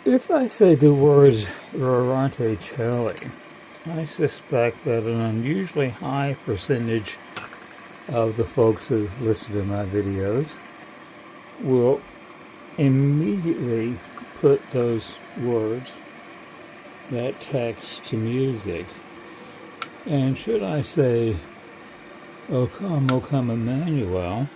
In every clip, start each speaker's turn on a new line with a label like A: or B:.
A: If I say the words Rorante Cheli, I suspect that an unusually high percentage of the folks who listen to my videos will immediately put those words, that text, to music. And should I say, O come, Emmanuel,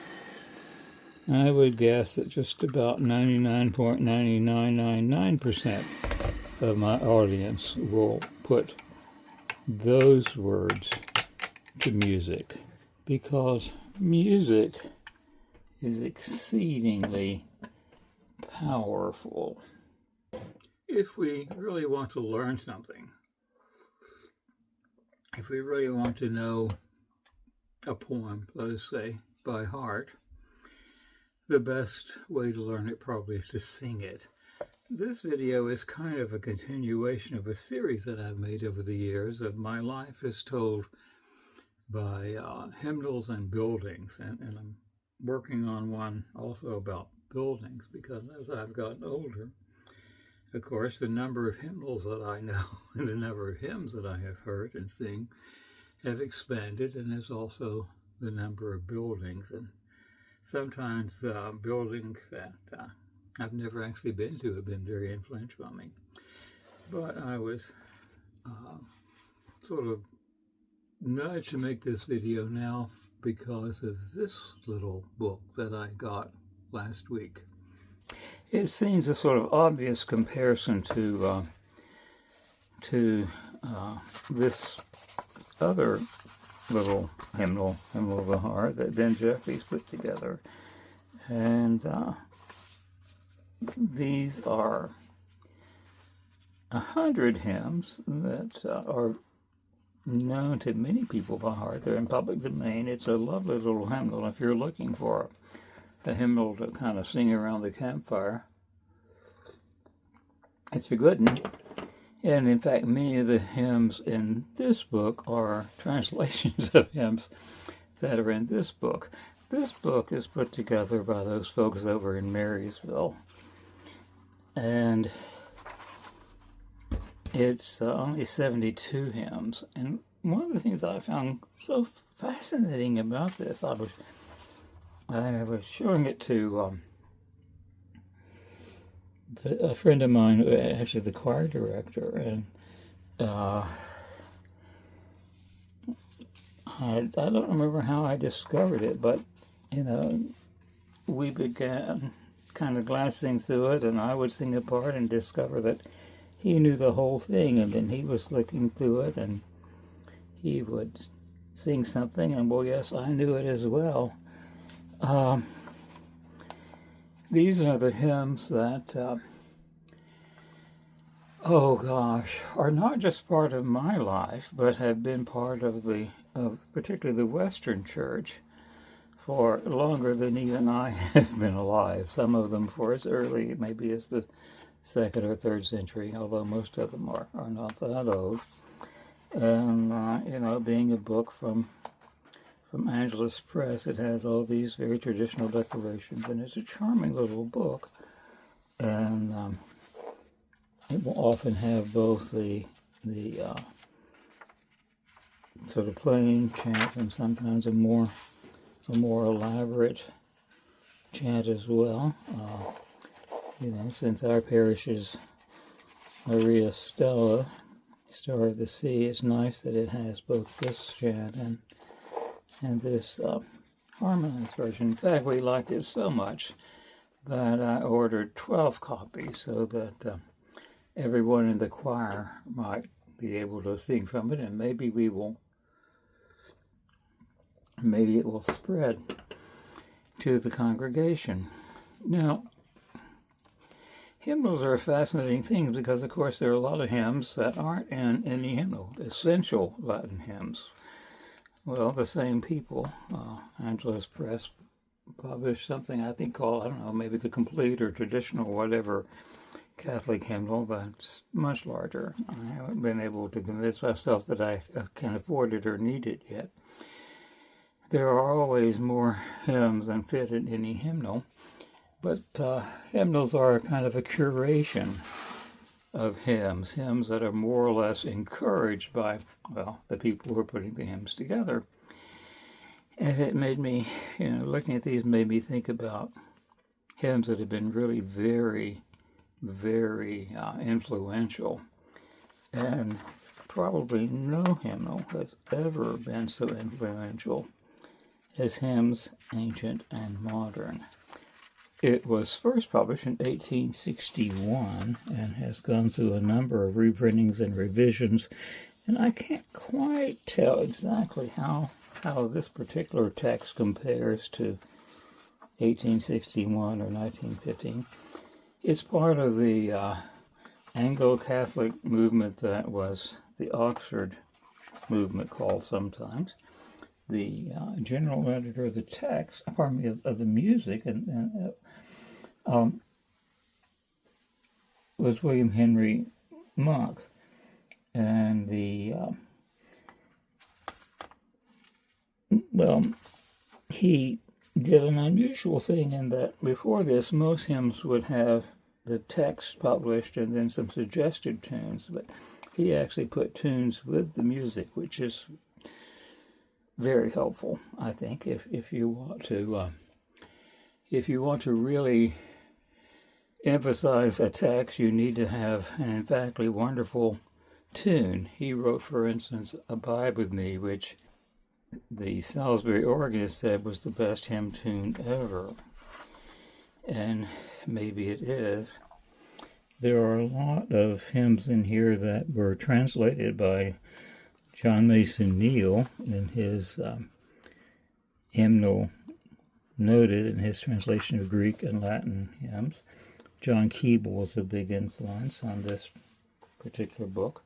A: I would guess that just about 99.9999% of my audience will put those words to music, because music is exceedingly powerful. If we really want to learn something, if we really want to know a poem, let us say, by heart, the best way to learn it probably is to sing it. This video is kind of a continuation of a series that I've made over the years of My Life is Told by Hymnals and Buildings, and I'm working on one also about buildings, because as I've gotten older, of course, the number of hymnals that I know and the number of hymns that I have heard and sing have expanded, and there's also the number of buildings. And sometimes buildings that I've never actually been to have been very influential on me. But I was sort of nudged to make this video now because of this little book that I got last week. It seems a sort of obvious comparison to this other little hymnal of the heart that Ben Jeffries put together. And these are 100 hymns that are known to many people by heart. They're in public domain. It's a lovely little hymnal. If you're looking for a hymnal to kind of sing around the campfire, it's a good one. And in fact, many of the hymns in this book are translations of hymns that are in this book. This book is put together by those folks over in Marysville, and it's only 72 hymns. And one of the things I found so fascinating about this, I was showing it to a friend of mine, actually the choir director, and I don't remember how I discovered it, but we began kind of glancing through it, and I would sing a part and discover that he knew the whole thing, and then he was looking through it, and he would sing something, and well, yes, I knew it as well. These are the hymns that, are not just part of my life, but have been part of particularly the Western Church for longer than even I have been alive. Some of them for as early, maybe as the 2nd or 3rd century, although most of them are not that old. And, being a book from Angelus Press, it has all these very traditional decorations, and it's a charming little book. And it will often have both the sort of plain chant and sometimes a more elaborate chant as well. Since our parish is Maria Stella, Star of the Sea, it's nice that it has both this chant and this harmonized version. In fact, we liked it so much that I ordered 12 copies so that everyone in the choir might be able to sing from it, and maybe it will spread to the congregation. Now, hymnals are a fascinating thing because, of course, there are a lot of hymns that aren't in any hymnal, essential Latin hymns. Well, the same people, Angelus Press, published something I think called, maybe the complete or traditional whatever Catholic hymnal that's much larger. I haven't been able to convince myself that I can afford it or need it yet. There are always more hymns than fit in any hymnal, but hymnals are kind of a curation of hymns that are more or less encouraged by, well, the people who are putting the hymns together. And it made me, looking at these made me think about hymns that have been really very, very influential. And probably no hymnal has ever been so influential as hymns, ancient and modern. It was first published in 1861 and has gone through a number of reprintings and revisions, and I can't quite tell exactly how this particular text compares to 1861 or 1915. It's part of the Anglo-Catholic movement that was the Oxford movement, called sometimes. The general editor of the text, of the music, was William Henry Monk, and he did an unusual thing in that before this, most hymns would have the text published and then some suggested tunes, but he actually put tunes with the music, which is very helpful, I think, if you want to really emphasize a text, you need to have an emphatically wonderful tune. He wrote, for instance, "Abide With Me," which the Salisbury organist said was the best hymn tune ever. And maybe it is. There are a lot of hymns in here that were translated by John Mason Neal in his Hymnal Noted, in his translation of Greek and Latin hymns. John Keble was a big influence on this particular book.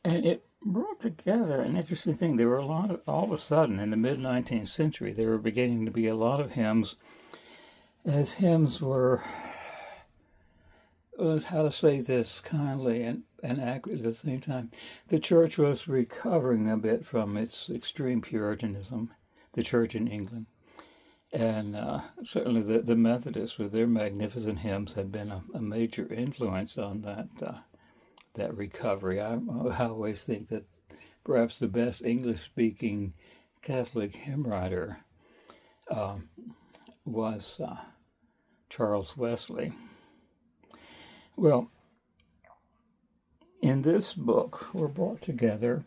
A: And it brought together an interesting thing. There were all of a sudden, in the mid-19th century, there were beginning to be a lot of hymns, as hymns were, how to say this kindly and accurate at the same time. The church was recovering a bit from its extreme Puritanism, the church in England. And certainly the Methodists, with their magnificent hymns, have been a major influence on that recovery. I always think that perhaps the best English-speaking Catholic hymn writer was Charles Wesley. Well, in this book were brought together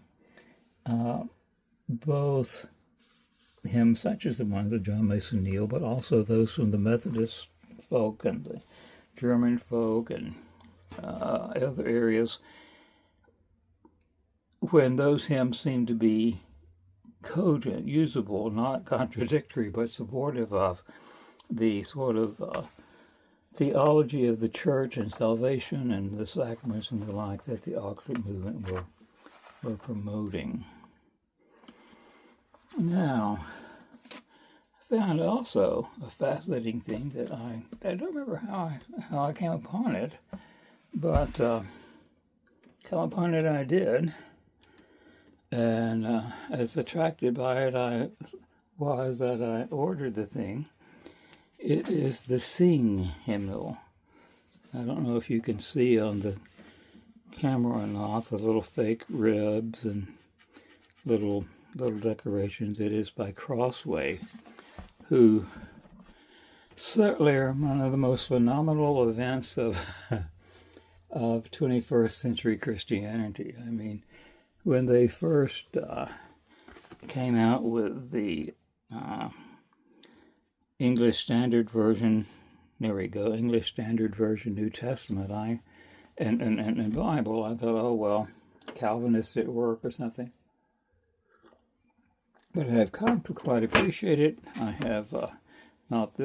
A: both hymns such as the ones of John Mason Neal, but also those from the Methodist folk and the German folk and other areas, when those hymns seem to be cogent, usable, not contradictory, but supportive of the sort of theology of the church and salvation and the sacraments and the like that the Oxford movement were promoting. Now, I found also a fascinating thing that I don't remember how I came upon it, but come upon it I did, and as attracted by it I was that I ordered the thing. It is the Sing Hymnal. I don't know if you can see on the camera or not, the little fake ribs and little decorations. It is by Crossway, who certainly are one of the most phenomenal events of 21st century Christianity. I mean, when they first came out with the English Standard Version, there we go, English Standard Version New Testament, and Bible, I thought, oh well, Calvinists at work or something. But I have come to quite appreciate it. I have not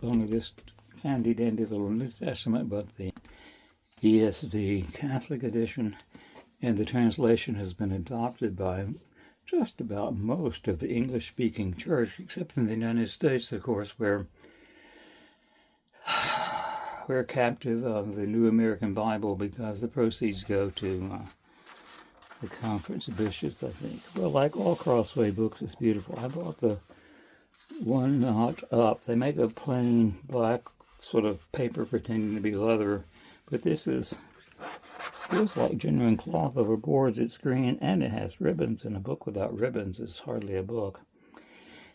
A: only this handy-dandy little New Testament, but the ESV Catholic edition, and the translation has been adopted by just about most of the English-speaking church, except in the United States, of course, where we're captive of the New American Bible because the proceeds go to the Conference of Bishops, I think. Well, like all Crossway books, it's beautiful. I bought the one notch up. They make a plain black sort of paper pretending to be leather, but this is feels like genuine cloth over boards. It's green and it has ribbons, and a book without ribbons is hardly a book.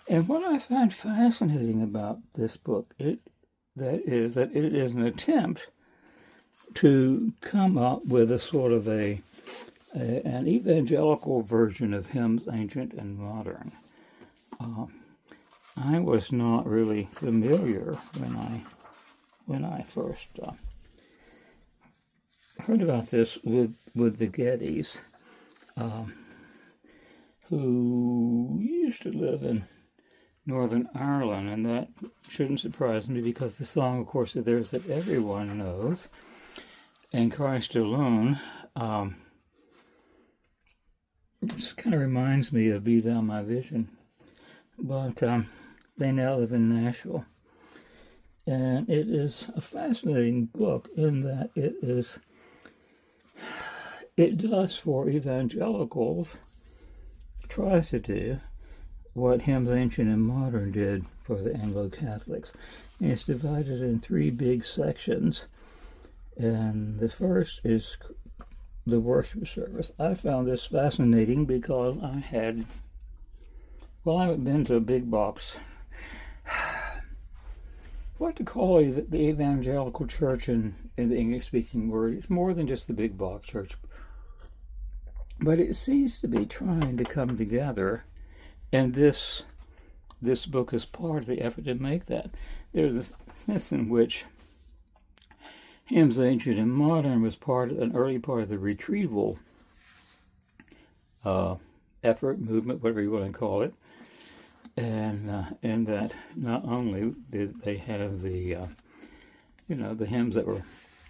A: And what I find fascinating about this book that it is an attempt to come up with a sort of an evangelical version of hymns, ancient and modern. I was not really familiar when I first heard about this with the Gettys, who used to live in Northern Ireland, and that shouldn't surprise me because the song, of course, of theirs that everyone knows, "And Christ Alone," just kind of reminds me of "Be Thou My Vision," but they now live in Nashville. And it is a fascinating book in that it does for evangelicals, tries to do what Hymns Ancient and Modern did for the Anglo-Catholics. And it's divided in 3 big sections. And the first is the worship service. I found this fascinating because I haven't been to a big box. What to call the evangelical church in the English-speaking word? It's more than just the big box church. But it seems to be trying to come together, and this book is part of the effort to make that. There's a sense in which Hymns Ancient and Modern was an early part of the retrieval effort, movement, whatever you want to call it, and that not only did they have the hymns that were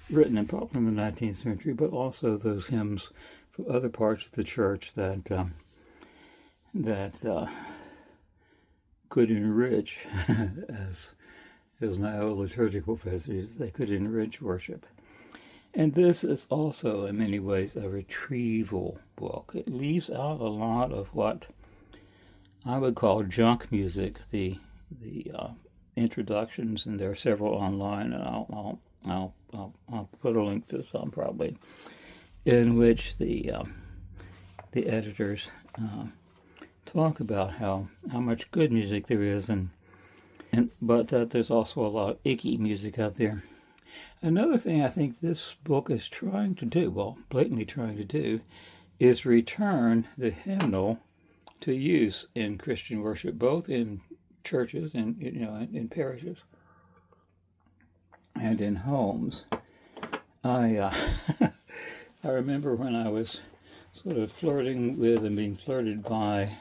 A: written and popular in the 19th century, but also those hymns from other parts of the church that could enrich, as my old liturgical professors, they could enrich worship. And this is also, in many ways, a retrieval book. It leaves out a lot of what I would call junk music, the introductions, and there are several online, and I'll put a link to some probably, in which the editors talk about how much good music there is, but that there's also a lot of icky music out there. Another thing I think this book is trying to do, blatantly trying to do, is return the hymnal to use in Christian worship, both in churches and in parishes and in homes. I remember when I was sort of flirting with and being flirted by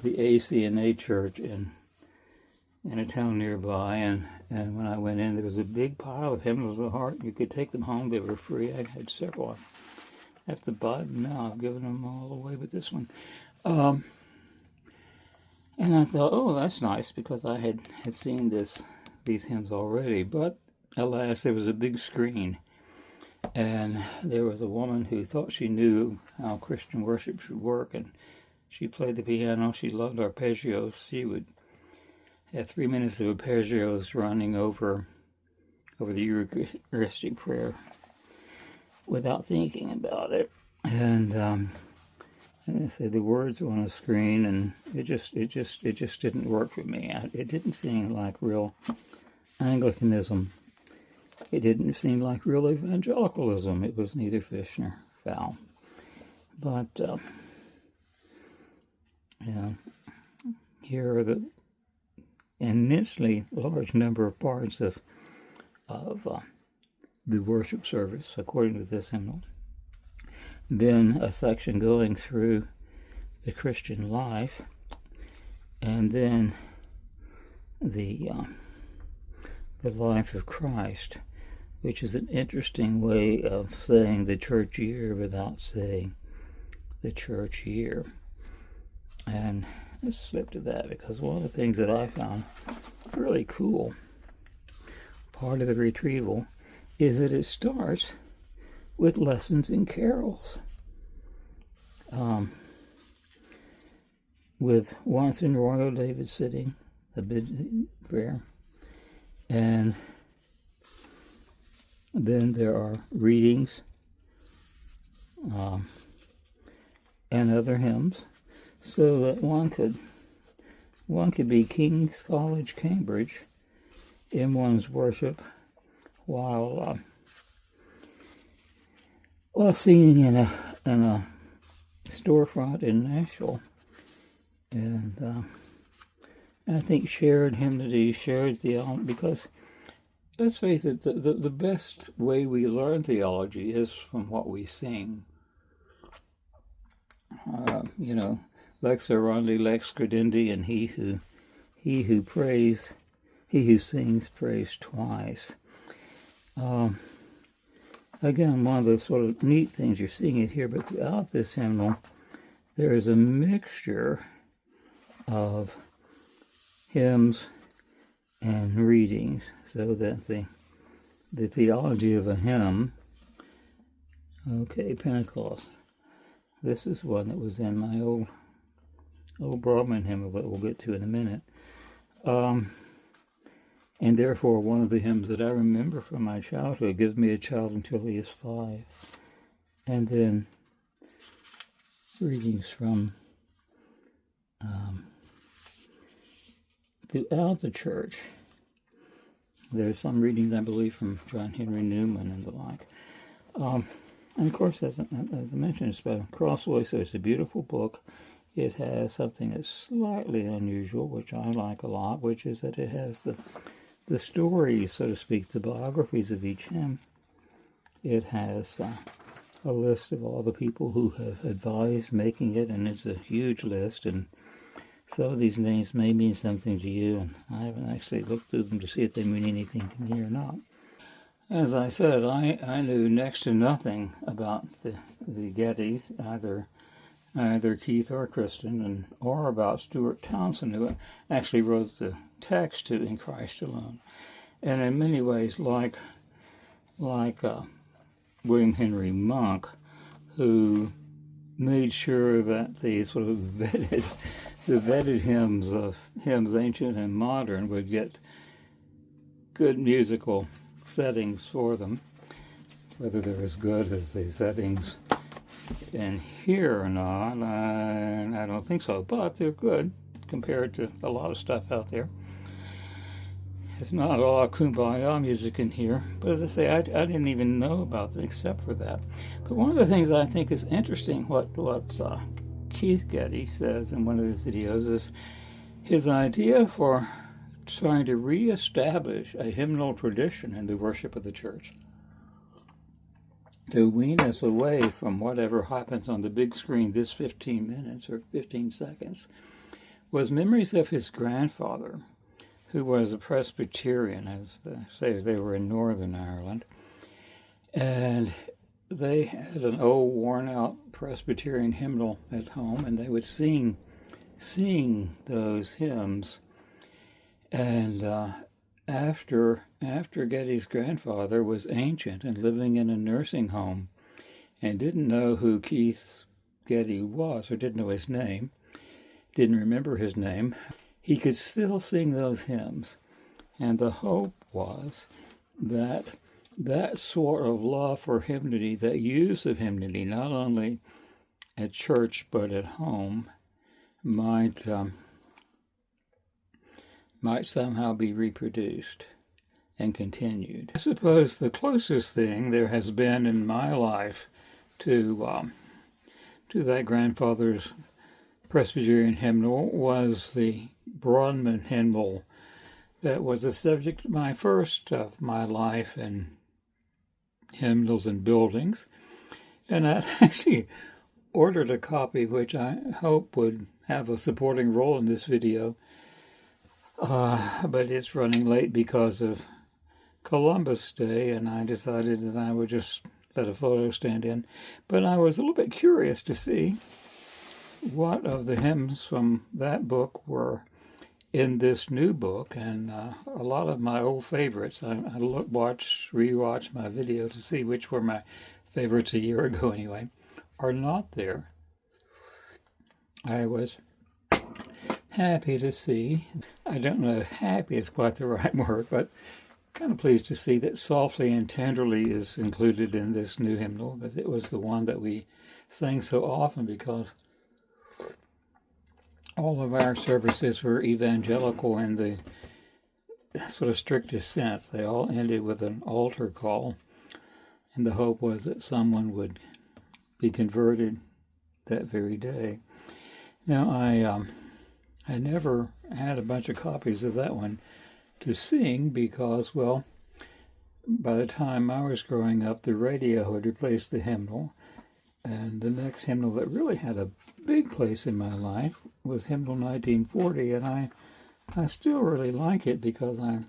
A: the ACNA church in a town nearby, and when I went in, there was a big pile of hymnals of the heart. You could take them home; they were free. I had several. I have to buy them now. I've given them all away, but this one. And I thought, oh, that's nice, because I had seen these hymns already. But alas, there was a big screen, and there was a woman who thought she knew how Christian worship should work, and she played the piano. She loved arpeggios. She would have 3 minutes of arpeggios running over the Eucharistic prayer without thinking about it. And I say the words were on a screen, and it just didn't work for me. It didn't seem like real Anglicanism. It didn't seem like real evangelicalism. It was neither fish nor fowl. But here are the immensely large number of parts of the worship service, according to this hymnal. Then a section going through the Christian life, and then the life of Christ, which is an interesting way of saying the church year without saying the church year. And let's flip to that, because one of the things that I found really cool, part of the retrieval, is that it starts with lessons in carols. With Once in Royal David sitting, the bid prayer, and then there are readings and other hymns, so that one could be King's College, Cambridge, in one's worship while singing in a storefront in Nashville. And I think shared hymnody, shared theology, because let's face it, the best way we learn theology is from what we sing. Lex orandi, lex credendi, and he who sings prays twice. Again, one of the sort of neat things, you're seeing it here, but throughout this hymnal, there is a mixture of hymns and readings, so that the theology of a hymn, Pentecost. This is one that was in my old Broadman Hymnal that we'll get to in a minute. And therefore, one of the hymns that I remember from my childhood, Give Me a Child Until He is 5. And then readings from throughout the church. There's some readings, I believe, from John Henry Newman and the like. And of course, as I mentioned, it's by Crossway, so it's a beautiful book. It has something that's slightly unusual, which I like a lot, which is that it has the stories, so to speak, the biographies of each hymn. It has a list of all the people who have advised making it, and it's a huge list, and some of these names may mean something to you, and I haven't actually looked through them to see if they mean anything to me or not. As I said, I knew next to nothing about the Gettys, either Keith or Kristen, or about Stuart Townsend, who actually wrote the text to In Christ Alone. And in many ways, like William Henry Monk, who made sure that the sort of vetted hymns, ancient and modern, would get good musical settings for them, whether they're as good as the settings in here or not, I don't think so, but they're good compared to a lot of stuff out there. It's not a lot of kumbaya music in here, but as I say, I didn't even know about them except for that. But one of the things that I think is interesting, what Keith Getty says in one of his videos, is his idea for trying to reestablish a hymnal tradition in the worship of the church, to wean us away from whatever happens on the big screen this 15 minutes or 15 seconds, was memories of his grandfather, who was a Presbyterian, as I say, they were in Northern Ireland, and they had an old, worn-out Presbyterian hymnal at home, and they would sing those hymns. And after Getty's grandfather was ancient and living in a nursing home and didn't know who Keith Getty was, or didn't know his name, didn't remember his name, he could still sing those hymns. And the hope was that that sort of love for hymnody, that use of hymnody, not only at church but at home, might somehow be reproduced and continued. I suppose the closest thing there has been in my life to that grandfather's Presbyterian hymnal was the Broadman Hymnal that was the subject of my life in hymnals and buildings. And I actually ordered a copy, which I hope would have a supporting role in this video. But it's running late because of Columbus Day, and I decided that I would just let a photo stand in. But I was a little bit curious to see what of the hymns from that book were in this new book, and a lot of my old favorites. I rewatched my video to see which were my favorites a year ago anyway, are not there. I was happy to see, I don't know if happy is quite the right word, but kind of pleased to see that Softly and Tenderly is included in this new hymnal, because it was the one that we sang so often because all of our services were evangelical in the sort of strictest sense. They all ended with an altar call, and the hope was that someone would be converted that very day. Now, I never had a bunch of copies of that one to sing because, well, by the time I was growing up, the radio had replaced the hymnal, and the next hymnal that really had a big place in my life was Hymnal 1940, and I still really like it because I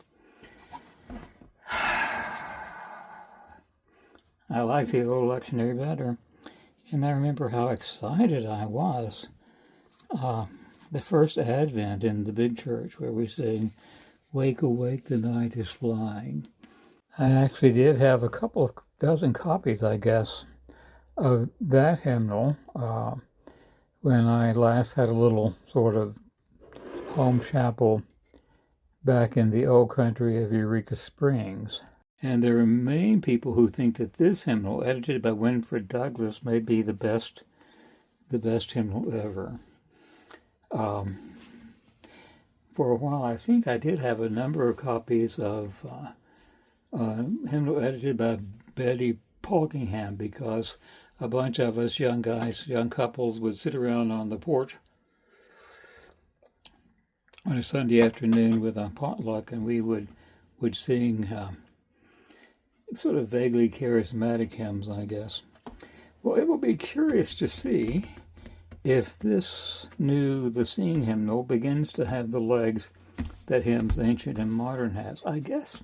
A: like the old lectionary better. And I remember how excited I was the first Advent in the big church where we sing, "Wake, awake, the night is flying." I actually did have a couple of dozen copies, I guess, of that hymnal when I last had a little sort of home chapel back in the old country of Eureka Springs. And there remain people who think that this hymnal, edited by Winfred Douglas, may be the best hymnal ever. For a while, I think I did have a number of copies of hymnal edited by Betty Polkingham, because a bunch of us young guys, young couples, would sit around on the porch on a Sunday afternoon with a potluck, and we would sing sort of vaguely charismatic hymns, I guess. Well, it will be curious to see if this the Sing hymnal begins to have the legs that Hymns Ancient and Modern has. I guess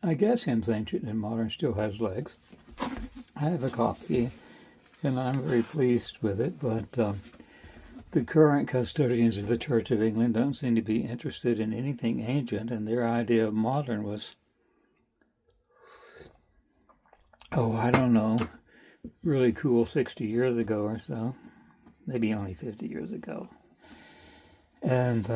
A: Hymns Ancient and Modern still has legs. I have a copy, and I'm very pleased with it, but the current custodians of the Church of England don't seem to be interested in anything ancient, and their idea of modern was, I don't know, really cool 60 years ago or so. Maybe only 50 years ago. And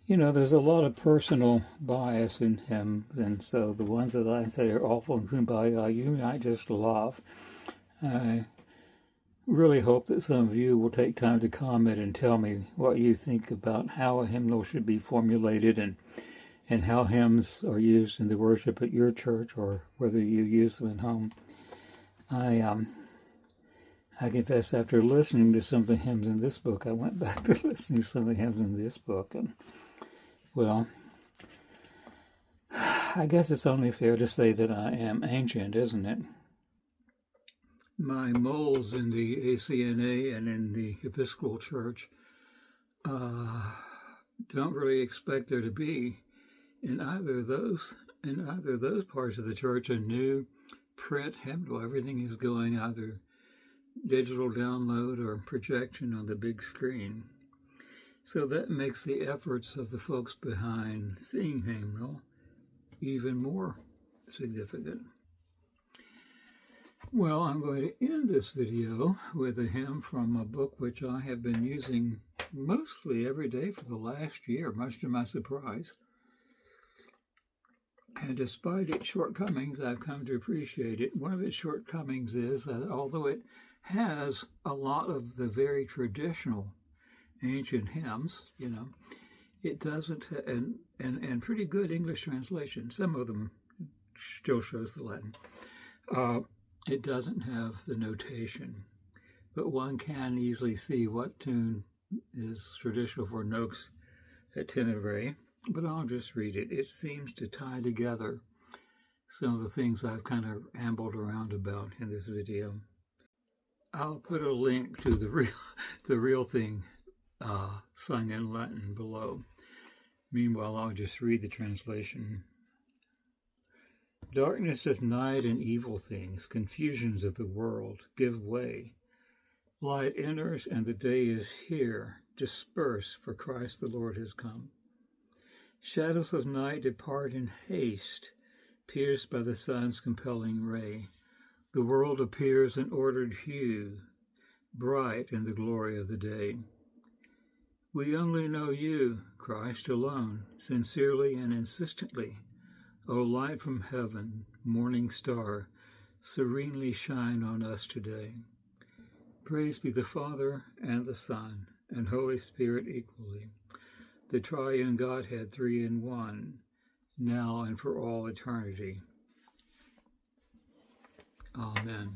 A: there's a lot of personal bias in hymns, and so the ones that I say are awful and kumbaya, you might just laugh. I really hope that some of you will take time to comment and tell me what you think about how a hymnal should be formulated and how hymns are used in the worship at your church, or whether you use them at home. I confess, after listening to some of the hymns in this book, I went back to listening to some of the hymns in this book, and, well, I guess it's only fair to say that I am ancient, isn't it? My moles in the ACNA and in the Episcopal Church don't really expect there to be in either of those parts of the church a new print hymnal. Everything is going either digital download or projection on the big screen. So that makes the efforts of the folks behind Sing Hymnal even more significant. Well, I'm going to end this video with a hymn from a book which I have been using mostly every day for the last year, much to my surprise. And despite its shortcomings, I've come to appreciate it. One of its shortcomings is that although it has a lot of the very traditional ancient hymns, it doesn't, and pretty good English translation. Some of them still shows the Latin. It doesn't have the notation, but one can easily see what tune is traditional for Noakes at Tenebrae. But I'll just read it. It seems to tie together some of the things I've kind of ambled around about in this video. I'll put a link to the real thing sung in Latin below. Meanwhile, I'll just read the translation. Darkness of night and evil things, confusions of the world, give way. Light enters and the day is here. Disperse, for Christ the Lord has come. Shadows of night depart in haste, pierced by the sun's compelling ray. The world appears in ordered hue, bright in the glory of the day. We only know you, Christ alone, sincerely and insistently. O light from heaven, morning star, serenely shine on us today. Praise be the Father, and the Son, and Holy Spirit equally, the triune Godhead, three in one, now and for all eternity. Amen.